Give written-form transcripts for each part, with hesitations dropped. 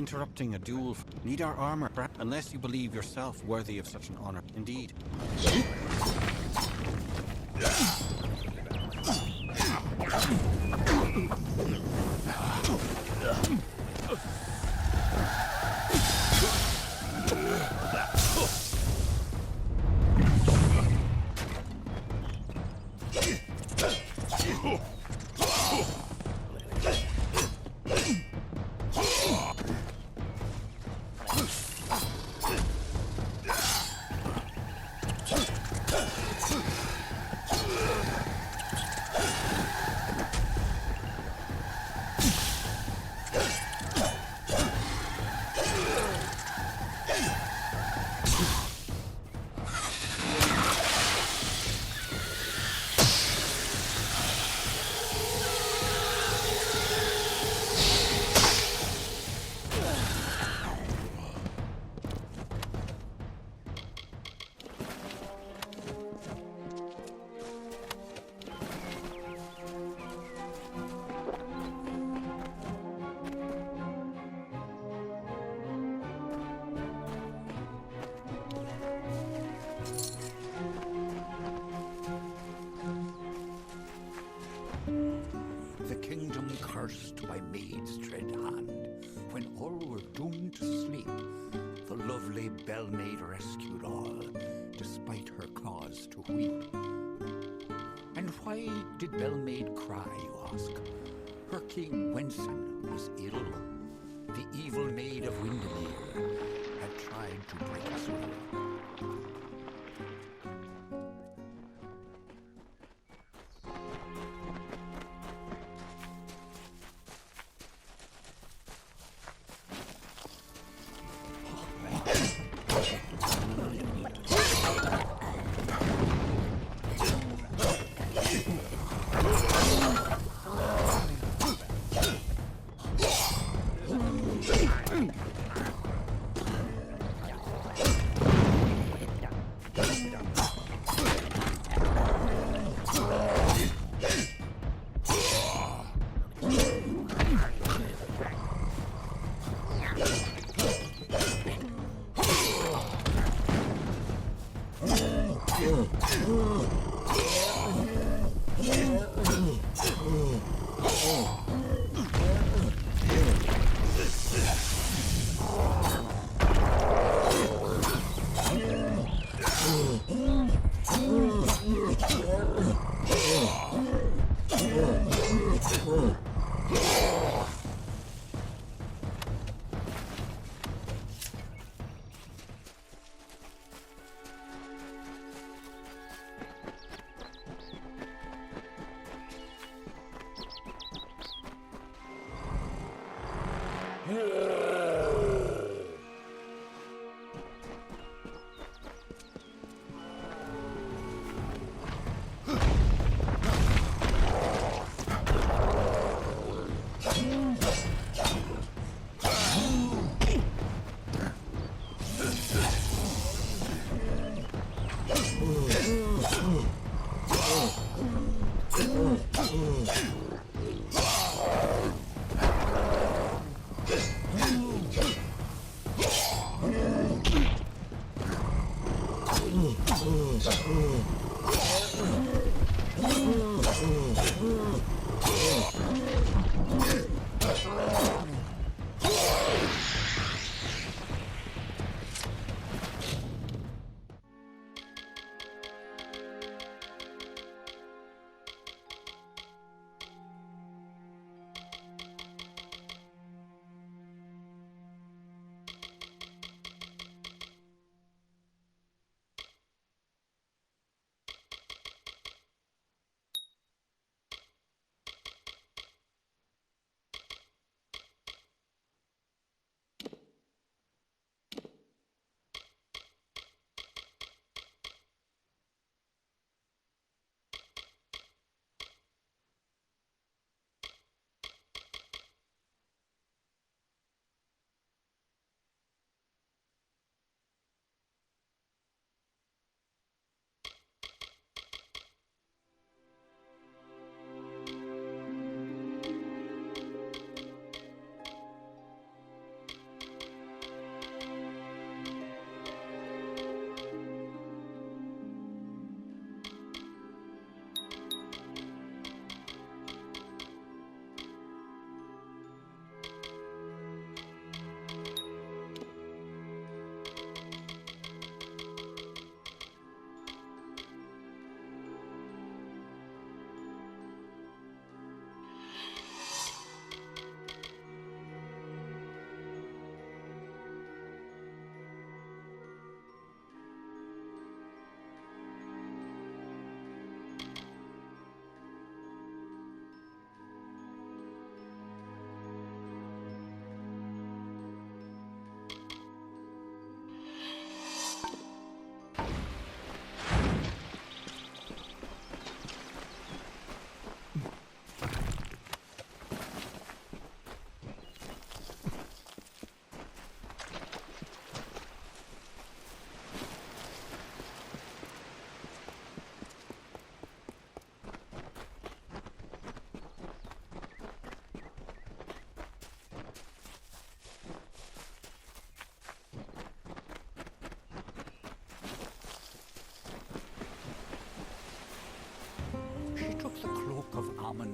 interrupting a duel. Need our armor, unless you believe yourself worthy of such an honor. Indeed. The kingdom cursed by maid's dread hand. When all were doomed to sleep, the lovely Bellmaid rescued all, despite her cause to weep. And why did Bellmaid cry, you ask? Her king Wenson was ill. The evil maid of Windermere had tried to break his will.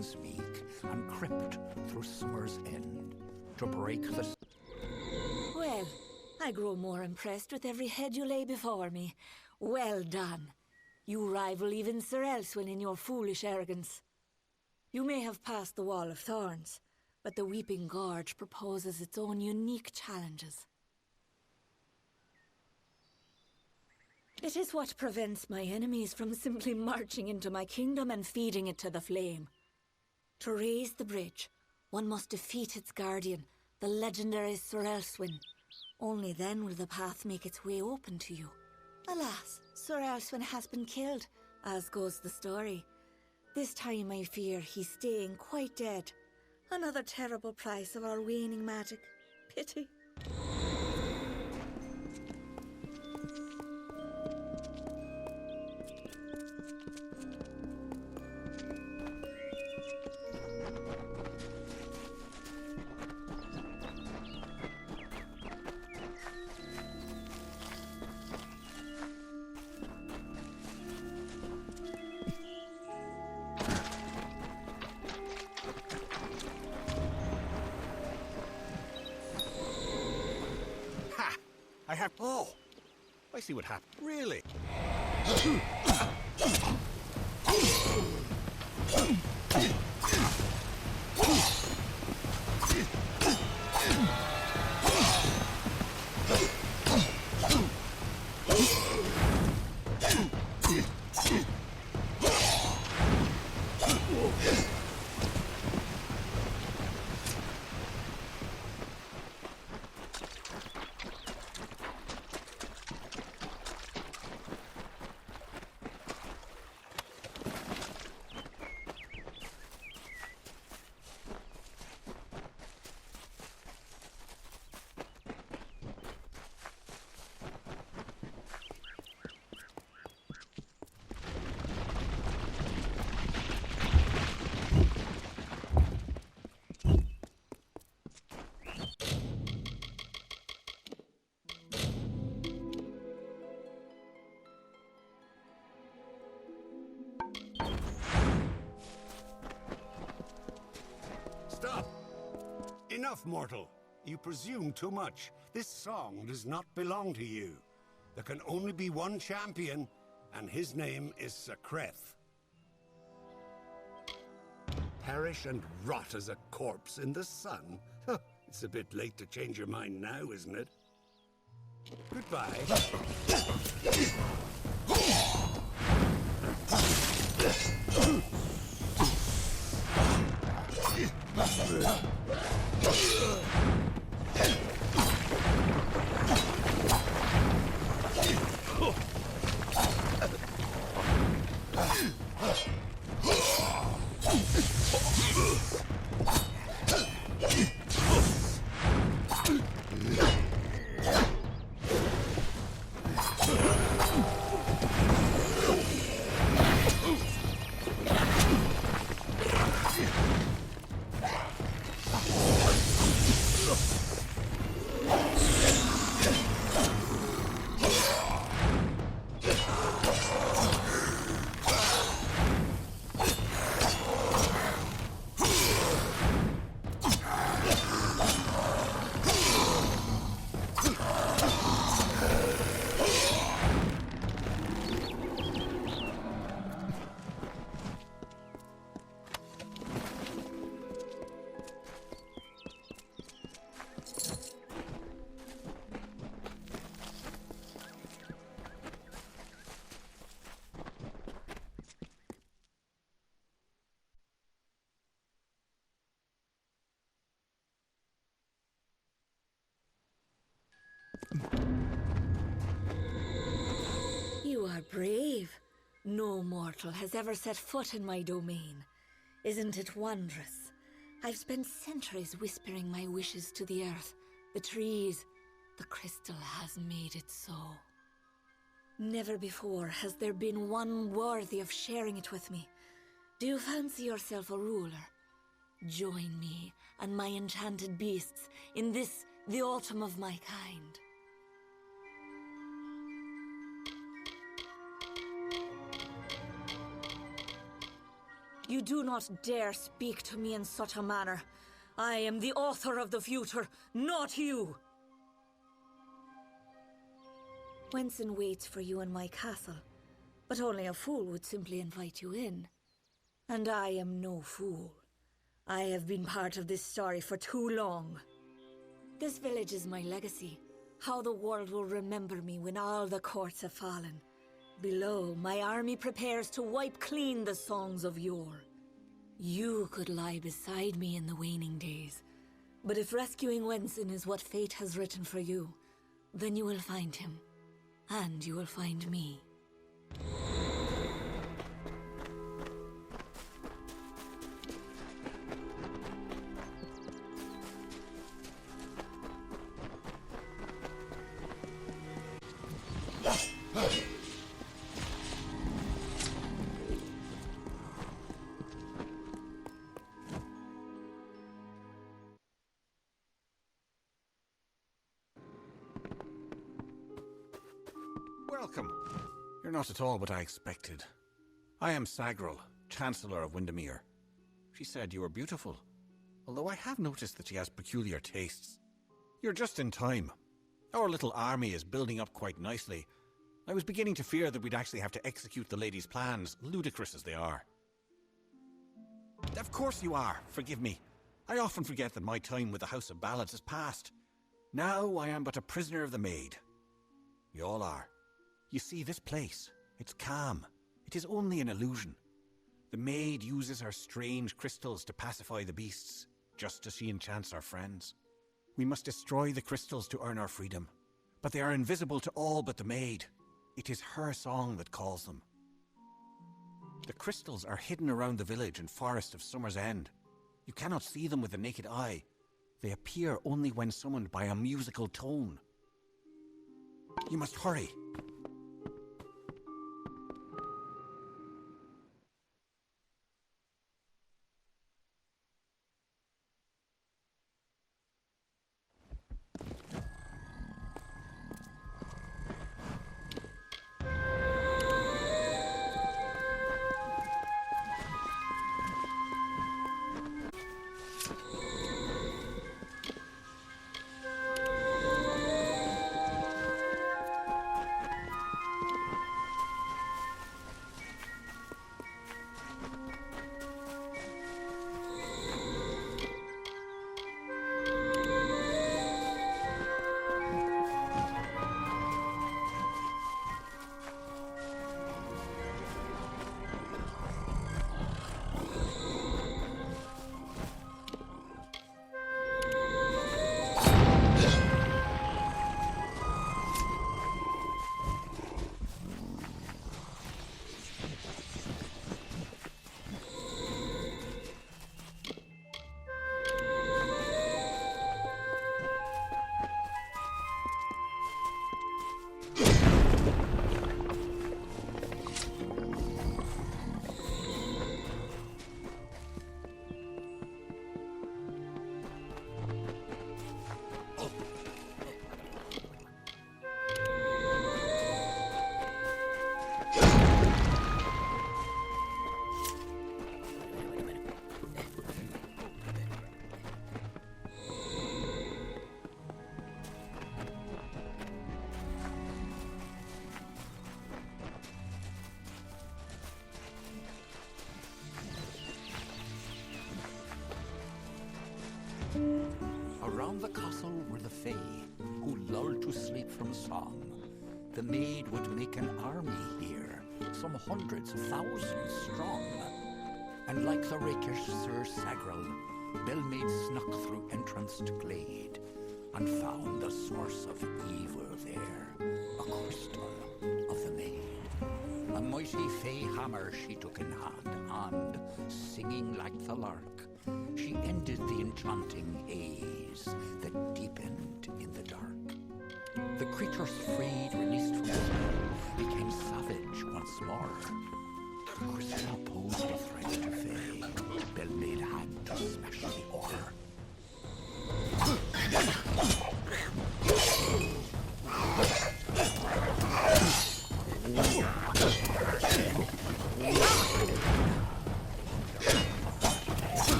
winds meek, and crept through summer's end to break the... Well, I grow more impressed with every head you lay before me. Well done. You rival even Sir Elswin in your foolish arrogance. You may have passed the Wall of Thorns, but the Weeping Gorge proposes its own unique challenges. It is what prevents my enemies from simply marching into my kingdom and feeding it to the flame. To raise the bridge, one must defeat its guardian, the legendary Sir Elswin. Only then will the path make its way open to you. Alas, Sir Elswin has been killed, as goes the story. This time I fear he's staying quite dead. Another terrible price of our waning magic. Pity. I have... Oh! I see what happened. Really? Stop! Enough, mortal. You presume too much. This song does not belong to you. There can only be one champion, and his name is Sakreth. Perish and rot as a corpse in the sun? It's a bit late to change your mind now, isn't it? Goodbye. You are brave. No mortal has ever set foot in my domain. Isn't it wondrous? I've spent centuries whispering my wishes to the earth, the trees. The crystal has made it so. Never before has there been one worthy of sharing it with me. Do you fancy yourself a ruler? Join me and my enchanted beasts in this, the autumn of my kind. You do not dare speak to me in such a manner. I am the author of the future, not you! Wenson waits for you in my castle, but only a fool would simply invite you in. And I am no fool. I have been part of this story for too long. This village is my legacy, how the world will remember me when all the courts have fallen. Below, my army prepares to wipe clean the songs of yore. You could lie beside me in the waning days, but if rescuing Wenson is what fate has written for you, then you will find him, and you will find me. Welcome. You're not at all what I expected. I am Sagril, Chancellor of Windermere. She said you were beautiful, although I have noticed that she has peculiar tastes. You're just in time. Our little army is building up quite nicely. I was beginning to fear that we'd actually have to execute the lady's plans, ludicrous as they are. Of course you are, forgive me. I often forget that my time with the House of Ballads is past. Now I am but a prisoner of the maid. We all are. You see, this place, it's calm. It is only an illusion. The maid uses her strange crystals to pacify the beasts, just as she enchants our friends. We must destroy the crystals to earn our freedom, but they are invisible to all but the maid. It is her song that calls them. The crystals are hidden around the village and forest of Summer's End. You cannot see them with the naked eye. They appear only when summoned by a musical tone. You must hurry. Around the castle were the Fae, who lulled to sleep from song. The maid would make an army here, some hundreds of thousands strong. And like the rakish Sir Sagril, Bellmaid snuck through entrance to glade, and found the source of evil there, a crystal of the maid. A mighty Fae hammer she took in hand, and, singing like the lark, she ended the enchanting haze that deepened in the dark. The creatures freed, released from the spell, became savage once more. The crystal posed a threat to Fae. Bellmaid had to smash the ore.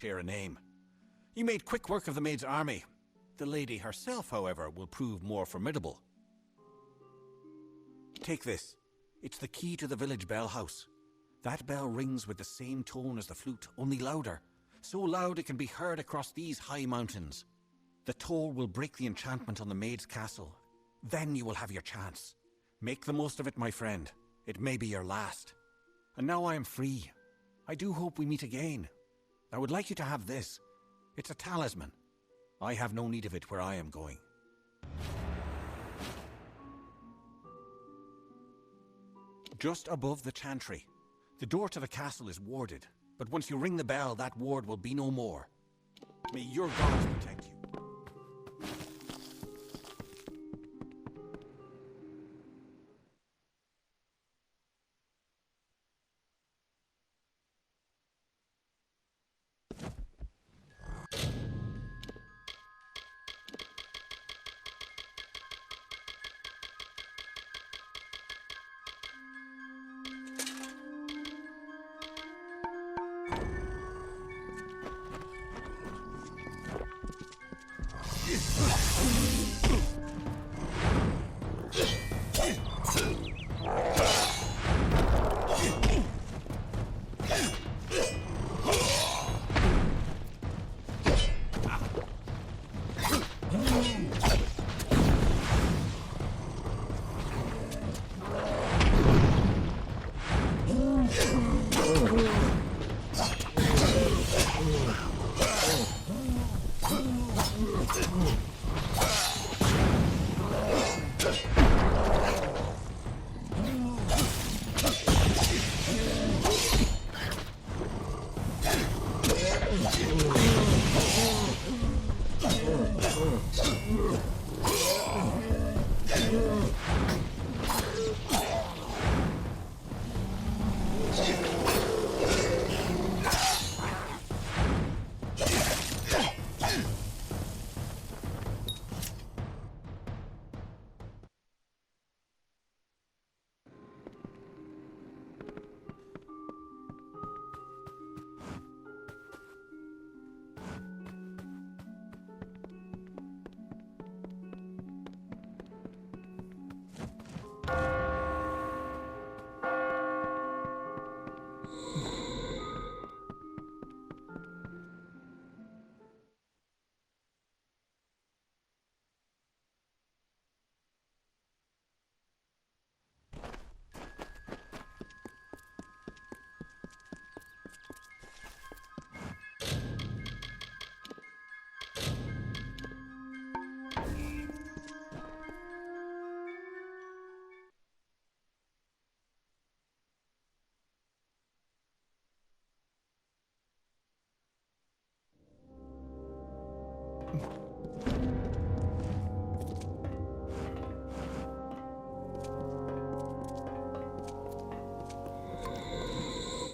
clear a name. You made quick work of the maid's army. The lady herself, however, will prove more formidable. Take this. It's the key to the village bell house. That bell rings with the same tone as the flute, only louder. So loud it can be heard across these high mountains. The toll will break the enchantment on the maid's castle. Then you will have your chance. Make the most of it, my friend. It may be your last. And now I am free. I do hope we meet again. I would like you to have this. It's a talisman. I have no need of it where I am going. Just above the chantry. The door to the castle is warded, but once you ring the bell, that ward will be no more. May your gods protect you.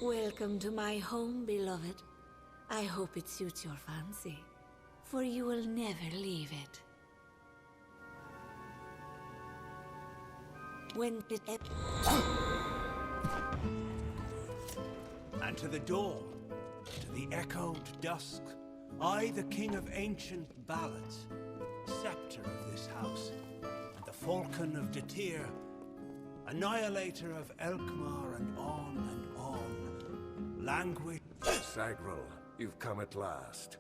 Welcome to my home, beloved. I hope it suits your fancy, for you will never leave it. When it... And to the dawn, to the echoed dusk, I, the king of ancient ballads, scepter of this house, and the falcon of Detir, annihilator of Elkmar, and on, language. Sagril, you've come at last.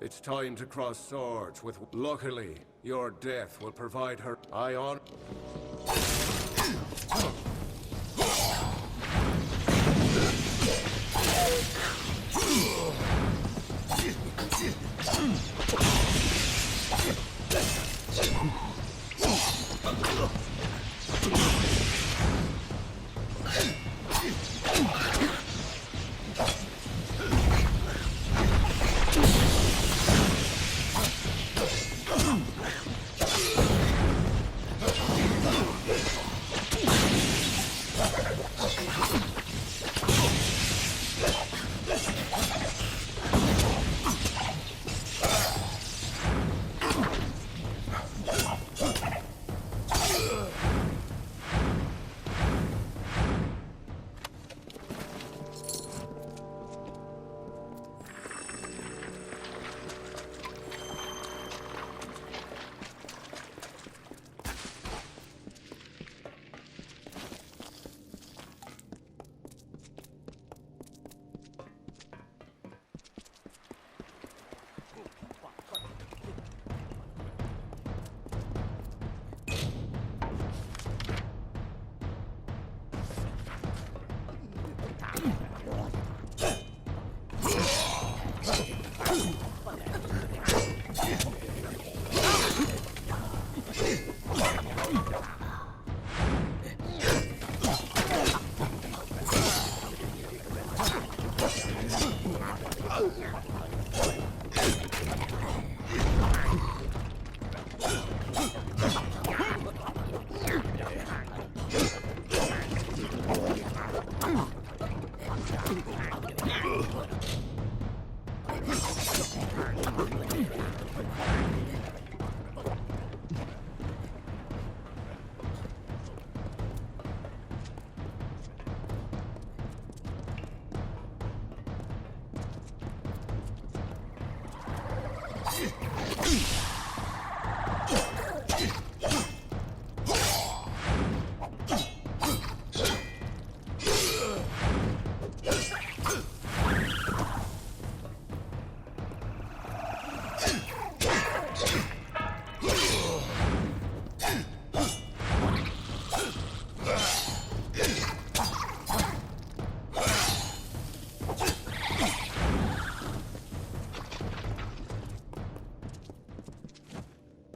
It's time to cross swords with... Luckily, your death will provide her... I on...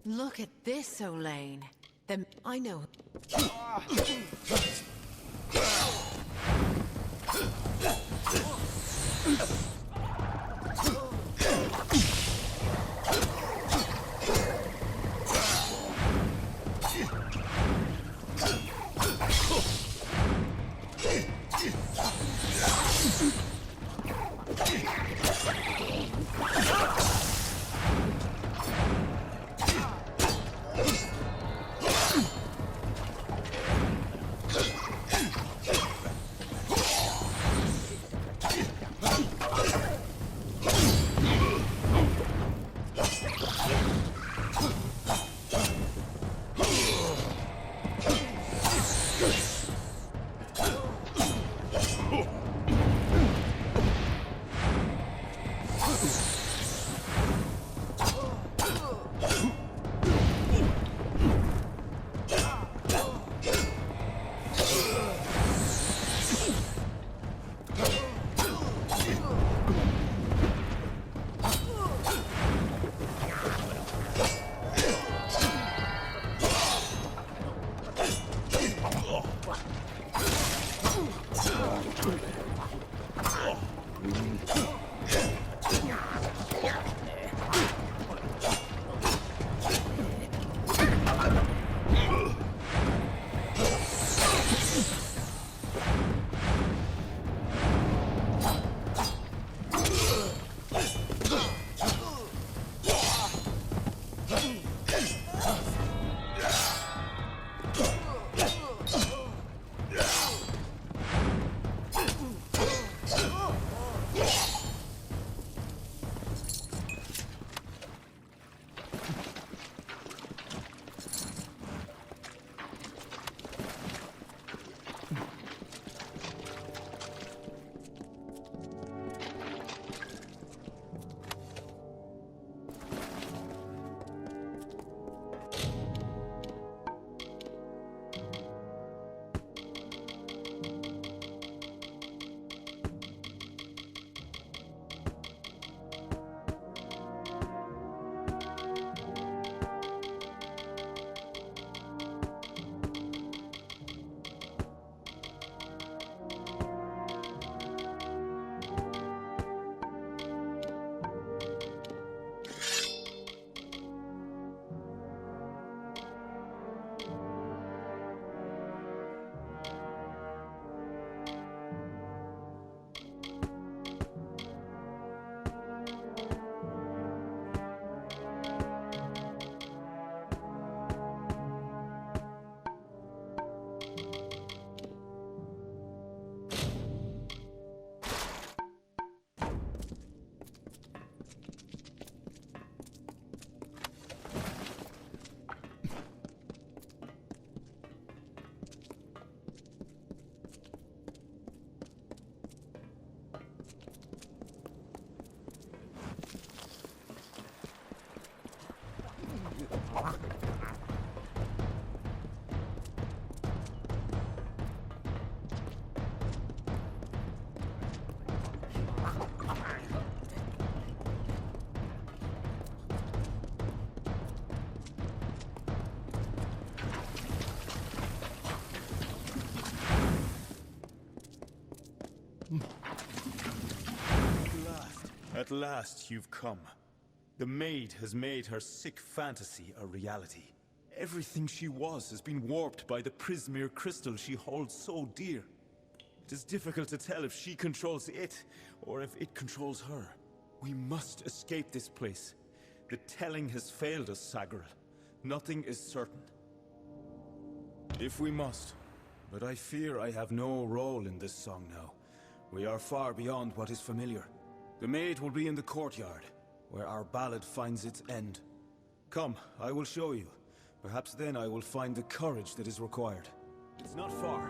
Look at this, Olaine. I know. At last you've come. The maid has made her sick fantasy a reality. Everything she was has been warped by the Prismere crystal she holds so dear. It is difficult to tell if she controls it, or if it controls her. We must escape this place. The telling has failed us, Sagril. Nothing is certain. If we must. But I fear I have no role in this song now. We are far beyond what is familiar. The maid will be in the courtyard, where our ballad finds its end. Come, I will show you. Perhaps then I will find the courage that is required. It's not far.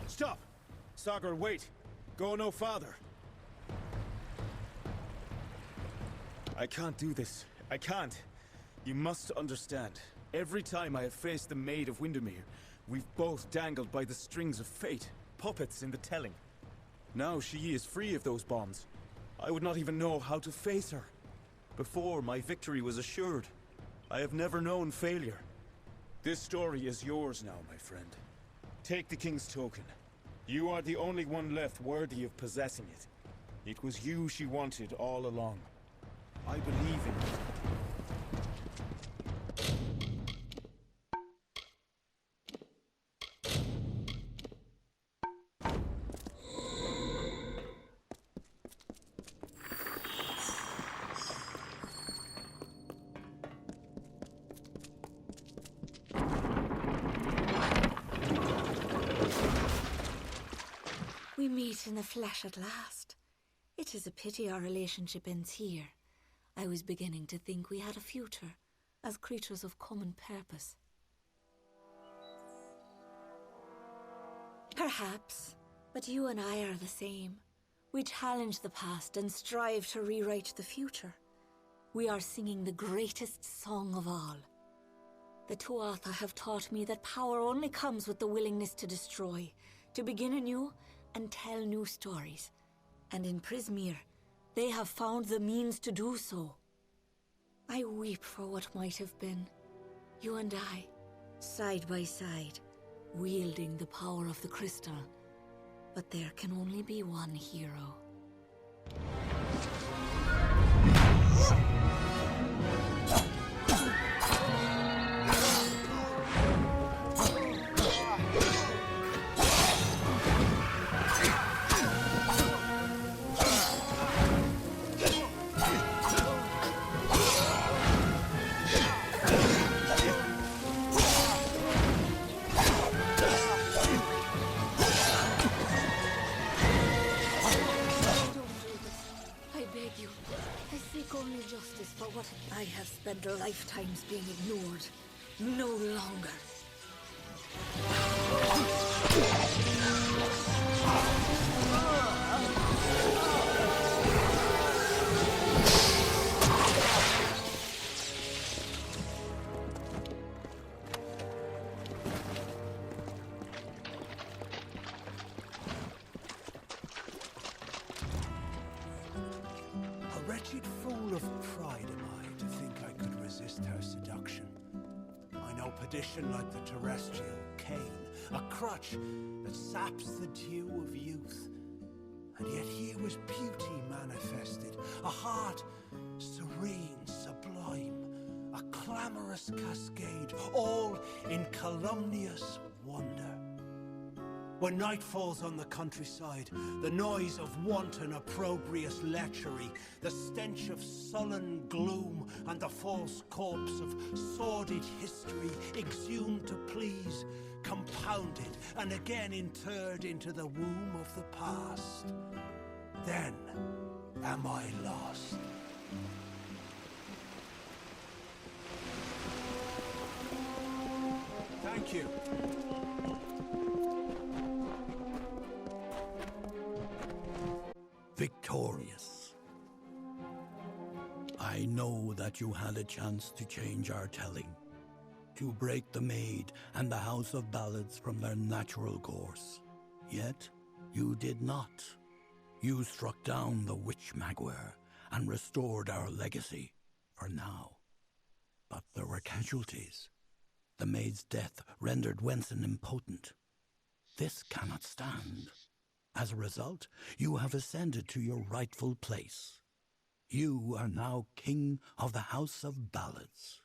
Stop! Sagar, wait! Go no farther. I can't do this. I can't. You must understand. Every time I have faced the Maid of Windermere, we've both dangled by the strings of fate, puppets in the telling. Now she is free of those bonds. I would not even know how to face her. Before, my victory was assured. I have never known failure. This story is yours now, my friend. Take the King's token. You are the only one left worthy of possessing it. It was you she wanted all along. I believe in you. We meet in the flesh at last. It is a pity our relationship ends here. I was beginning to think we had a future, as creatures of common purpose. Perhaps, but you and I are the same. We challenge the past and strive to rewrite the future. We are singing the greatest song of all. The Tuatha have taught me that power only comes with the willingness to destroy, to begin anew and tell new stories. And in Prismere, they have found the means to do so. I weep for what might have been. You and I, side by side, wielding the power of the crystal. But there can only be one hero. Only justice for what I have spent lifetimes being ignored. No longer. Wretched fool of pride am I to think I could resist her seduction. I know perdition like the terrestrial cane, a crutch that saps the dew of youth. And yet here was beauty manifested, a heart serene, sublime, a clamorous cascade, all in calumnious wonder. When night falls on the countryside, the noise of wanton opprobrious lechery, the stench of sullen gloom, and the false corpse of sordid history exhumed to please, compounded and again interred into the womb of the past. Then am I lost. Thank you. Victorious. I know that you had a chance to change our telling, to break the Maid and the House of Ballads from their natural course. Yet, you did not. You struck down the Witch Magware and restored our legacy, for now. But there were casualties. The Maid's death rendered Wenson impotent. This cannot stand. As a result, you have ascended to your rightful place. You are now King of the House of Ballads.